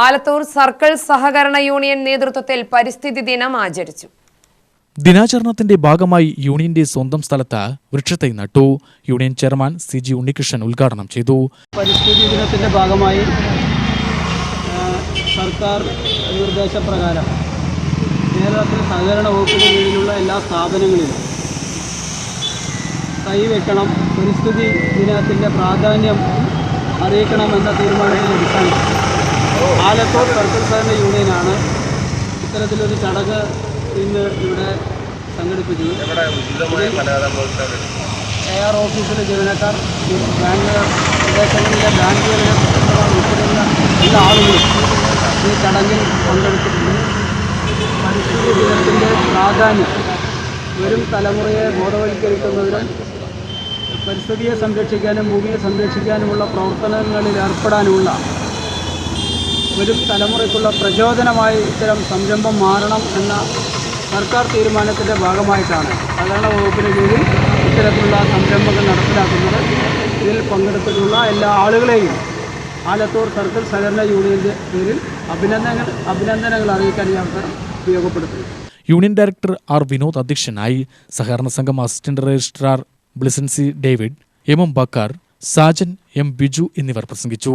Alathur circle സഹകരണ union നേതൃത്വത്തിൽ പരിസ്ഥിതി ദിനം ആചരിച്ചു. ദിനാചരണത്തിന്റെ ഭാഗമായി യൂണിയന്റെ സ്വന്തം സ്ഥലത്ത് വൃക്ഷത്തൈ നട്ടു. യൂണിയൻ ചെയർമാൻ CG ഉണ്ണികൃഷ്ണൻ ഉദ്ഘാടനം ചെയ്തു. പരിസ്ഥിതി ദിനത്തിന്റെ ഭാഗമായി സർക്കാർ നിർദ്ദേശപ്രകാരം കേരളത്തിൽ സഹകരണ വകുപ്പിന് കീഴിലുള്ള എല്ലാ സ്ഥാപനങ്ങളിലും തൈ വെക്കണം, പരിസ്ഥിതി ദിനത്തിന്റെ പ്രാധാന്യം അറിയിക്കണമെന്ന തീരുമാനത്തിൽ അടിസ്ഥാനത്തിൽ ആലത്തൂർ സർക്കിൾ സഹകരണ യൂണിയനാണ് ഇത്തരത്തിലൊരു ചടങ്ങ് ഇന്ന് ഇവിടെ സംഘടിപ്പിച്ചത്. AR ഓഫീസിലെ ജീവനക്കാർ, ബാങ്ക് പ്രദേശങ്ങളിലെ ബാങ്കുകളിലെ ഉൾപ്പെടെയുള്ള എല്ലാ ആളുകളും ഈ ചടങ്ങിൽ പങ്കെടുത്തിട്ടുണ്ട്. പരിസ്ഥിതി ദിനത്തിൻ്റെ പ്രാധാന്യം വരും തലമുറയെ ബോധവൽക്കരിക്കുന്നതിനും പരിസ്ഥിതിയെ സംരക്ഷിക്കാനും ഭൂമിയെ സംരക്ഷിക്കാനുമുള്ള പ്രവർത്തനങ്ങളിൽ ഏർപ്പെടാനുമുള്ള വരും തലമുറയ്ക്കുള്ള പ്രചോദനമായി ഇത്തരം സംരംഭം മാറണം എന്ന സർക്കാർ തീരുമാനത്തിൻ്റെ ഭാഗമായിട്ടാണ് സഹകരണ വകുപ്പിന് കീഴിൽ ഇത്തരത്തിലുള്ള സംരംഭങ്ങൾ നടപ്പിലാക്കുന്നത്. ഇതിൽ പങ്കെടുത്തിട്ടുള്ള എല്ലാ ആളുകളെയും ആലത്തൂർ സർക്കിൾ സഹകരണ യൂണിയൻ്റെ പേരിൽ അഭിനന്ദനങ്ങൾ അറിയിക്കാൻ ഈ അവസരം ഉപയോഗപ്പെടുത്തുന്നു. Union director R. വിനോദ് അധ്യക്ഷനായി. സഹകരണ സംഘം assistant registrar Blisancy David, M. Bakkar, Sajan M. Biju എന്നിവർ പ്രസംഗിച്ചു.